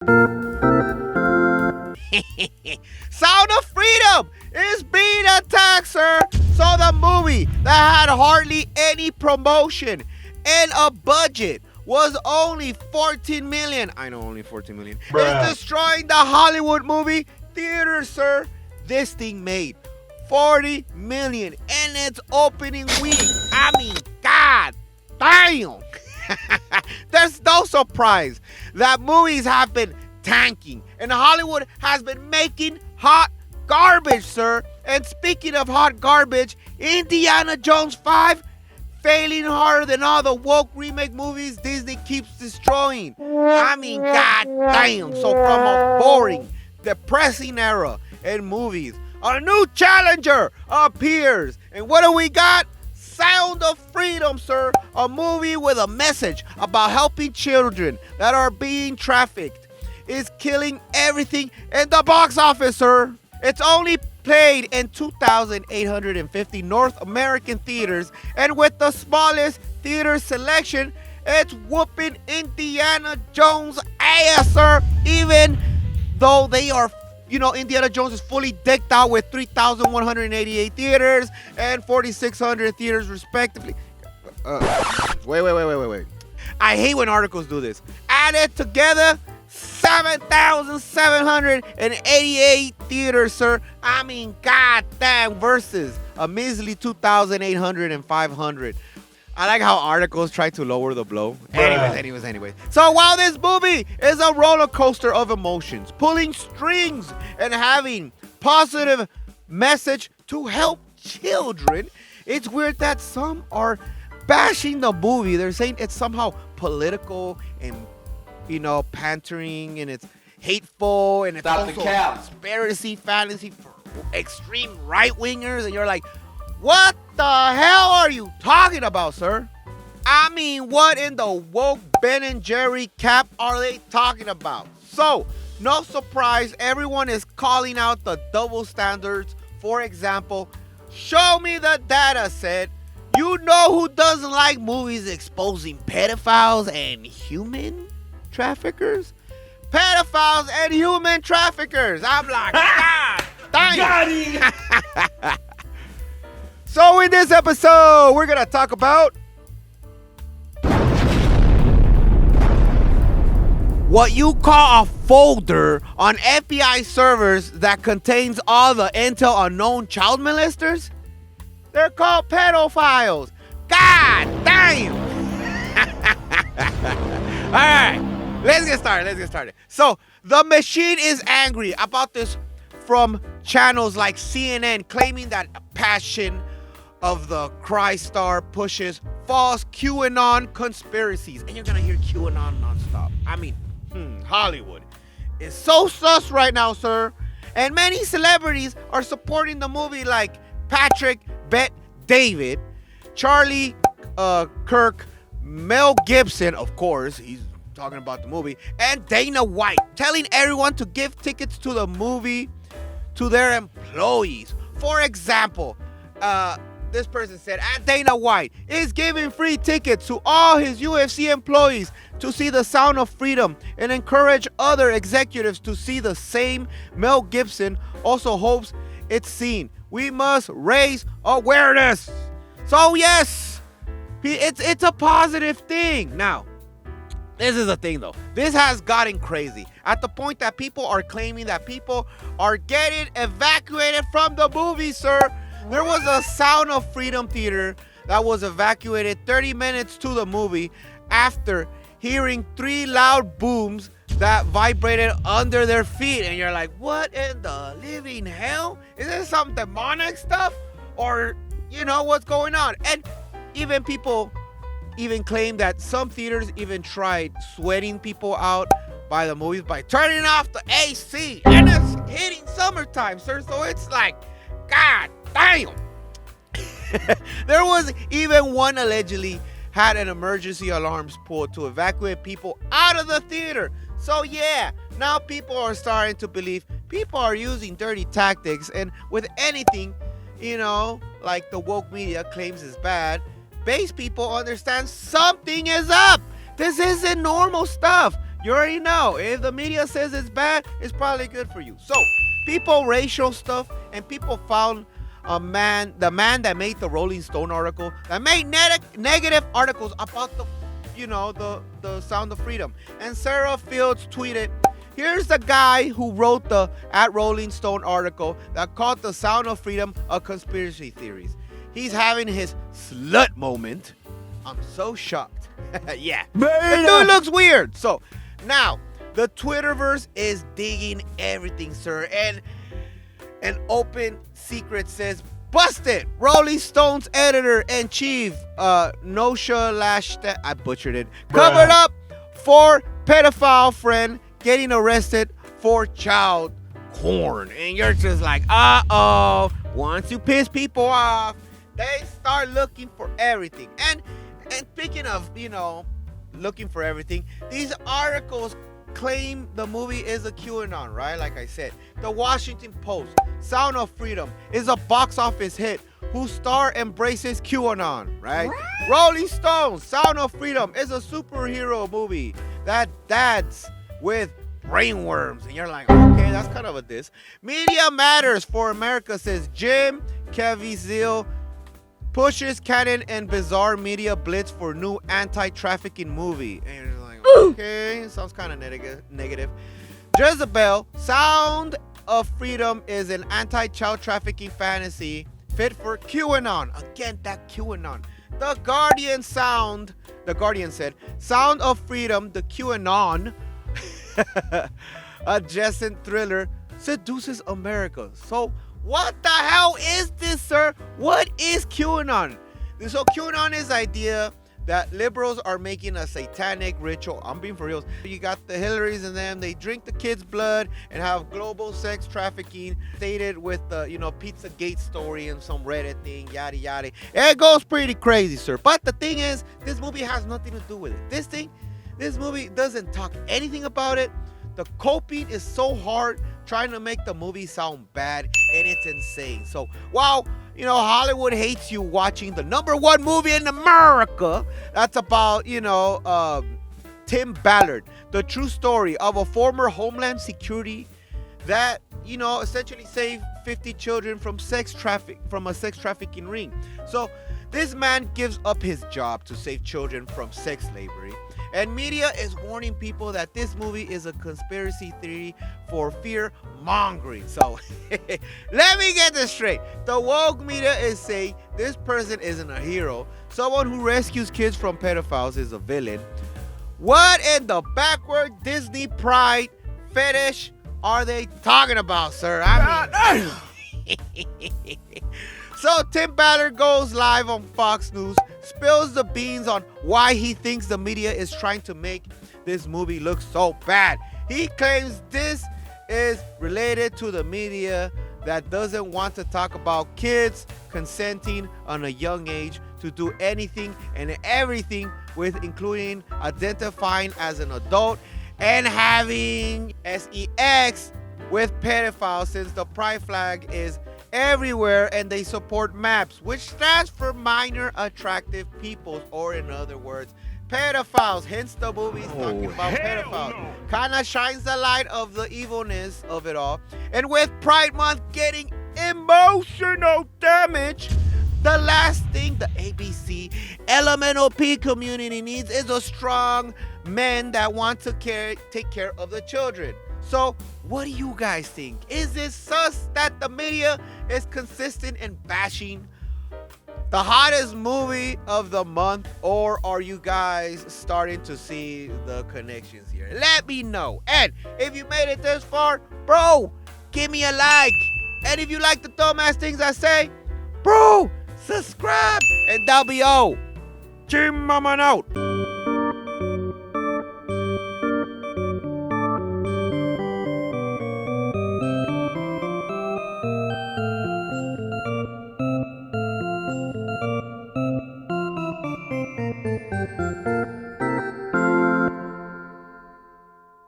Sound of Freedom is being attacked, sir. So the movie that had hardly any promotion and a budget was only 14 million. I know, only 14 million. Bruh. It's destroying the Hollywood movie theater, sir. This thing made 40 million in its opening week. I mean, God damn. There's no surprise that movies have been tanking and Hollywood has been making hot garbage, sir. And speaking of hot garbage, Indiana Jones 5 failing harder than all the woke remake movies Disney keeps destroying. I mean, god damn. So from a boring, depressing era in movies, a new challenger appears. And what do we got? Sound of Freedom, sir. A movie with a message about helping children that are being trafficked. Is killing everything in the box office, sir. It's only played in 2,850 North American theaters, and with the smallest theater selection, it's whooping Indiana Jones' ass, sir. Even though they are, Indiana Jones is fully decked out with 3,188 theaters and 4,600 theaters respectively. Wait. I hate when articles do this. Added together, 7,788 theaters, sir. I mean, goddamn, versus a measly 2,800 and 500. I like how articles try to lower the blow. Anyways. So while this movie is a roller coaster of emotions, pulling strings and having positive message to help children, it's weird that some are bashing the movie. They're saying it's somehow political and pantering, and it's hateful, and it's also conspiracy fantasy for extreme right-wingers, and you're like, what the hell are you talking about, sir? I mean, what in the woke Ben and Jerry cap are they talking about? So, no surprise, everyone is calling out the double standards. For example, show me the data set. You know who doesn't like movies exposing pedophiles and human traffickers? Pedophiles and human traffickers. I'm like, God damn. Got him. So in this episode, we're going to talk about what you call a folder on FBI servers that contains all the intel on known child molesters. They're called pedophiles. God damn. All right. Let's get started. So, the machine is angry about this from channels like CNN, claiming that passion of the Christ star pushes false QAnon conspiracies. And you're going to hear QAnon nonstop. I mean, Hollywood is so sus right now, sir. And many celebrities are supporting the movie, like Patrick Bet David, Charlie Kirk, Mel Gibson, of course, he's talking about the movie, and Dana White, telling everyone to give tickets to the movie to their employees. For example, this person said, Dana White is giving free tickets to all his UFC employees to see The Sound of Freedom and encourage other executives to see the same. Mel Gibson also hopes it's seen. We must raise awareness. So yes, it's a positive thing. Now, this is the thing though. This has gotten crazy at the point that people are claiming that people are getting evacuated from the movie, sir. There was a Sound of Freedom theater that was evacuated 30 minutes to the movie after hearing 3 loud booms that vibrated under their feet. And you're like, what in the living hell? Is this some demonic stuff? Or, what's going on? And even people claim that some theaters even tried sweating people out by the movies by turning off the AC. And it's hitting summertime, sir. So it's like, God damn. There was even one allegedly had an emergency alarms pulled to evacuate people out of the theater. So yeah, now people are starting to believe people are using dirty tactics, and with anything, like the woke media claims is bad, base people understand something is up. This isn't normal stuff. You already know. If the media says it's bad, it's probably good for you. So, people racial stuff, and people found the man that made the Rolling Stone article, that made negative articles about the Sound of Freedom. And Sarah Fields tweeted, here's the guy who wrote the at Rolling Stone article that called the Sound of Freedom a conspiracy theories. He's having his slut moment. I'm so shocked. Yeah. The dude looks weird. So now the Twitterverse is digging everything, sir. And an open secret says, busted! Rolling Stone's editor-in-chief, Nosha Lashta, I butchered it, covered up for pedophile friend getting arrested for child porn. And you're just like, uh-oh. Once you piss people off, they start looking for everything. And speaking of, looking for everything, these articles claim the movie is a QAnon, right? Like I said, the Washington Post, Sound of Freedom is a box office hit whose star embraces QAnon, right? What? Rolling Stone, Sound of Freedom is a superhero movie that dads with brainworms. And you're like, okay, that's kind of a diss. Media Matters for America says Jim Caviezel pushes canon and bizarre media blitz for new anti-trafficking movie. And you're like, okay, sounds kind of negative. Jezebel, Sound of Freedom is an anti-child trafficking fantasy fit for QAnon. Again, that QAnon. The Guardian said, Sound of Freedom, the QAnon adjacent thriller seduces America. So what the hell is this, sir? What is QAnon? So QAnon is the idea that liberals are making a satanic ritual. I'm being for real. You got the Hillarys and them. They drink the kids' blood and have global sex trafficking stated with the, Pizzagate story and some Reddit thing, yada, yada. It goes pretty crazy, sir. But the thing is, this movie has nothing to do with it. This movie doesn't talk anything about it. The coping is so hard trying to make the movie sound bad, and it's insane. So while Hollywood hates you watching the #1 movie in America, that's about Tim Ballard, the true story of a former Homeland Security that essentially saved 50 children from a sex trafficking ring. So this man gives up his job to save children from sex slavery. And media is warning people that this movie is a conspiracy theory for fear mongering. So let me get this straight. The woke media is saying this person isn't a hero. Someone who rescues kids from pedophiles is a villain. What in the backward Disney pride fetish are they talking about, sir? So Tim Ballard goes live on Fox News, spills the beans on why he thinks the media is trying to make this movie look so bad. He claims this is related to the media that doesn't want to talk about kids consenting on a young age to do anything and everything, with including identifying as an adult and having sex with pedophiles, since the pride flag is everywhere and they support MAPS, which stands for minor attractive peoples, or in other words, pedophiles. Hence the movie's talking about pedophiles. No. Kind of shines the light of the evilness of it all. And with Pride Month getting emotional damage, the last thing the ABC Elemental P community needs is a strong men that want to take care of the children. So what do you guys think? Is it sus that the media is consistent in bashing the hottest movie of the month, or are you guys starting to see the connections here? Let me know. And if you made it this far, bro, give me a like. And if you like the dumbass things I say, bro, subscribe. And that'll be all. Chinmonmon out.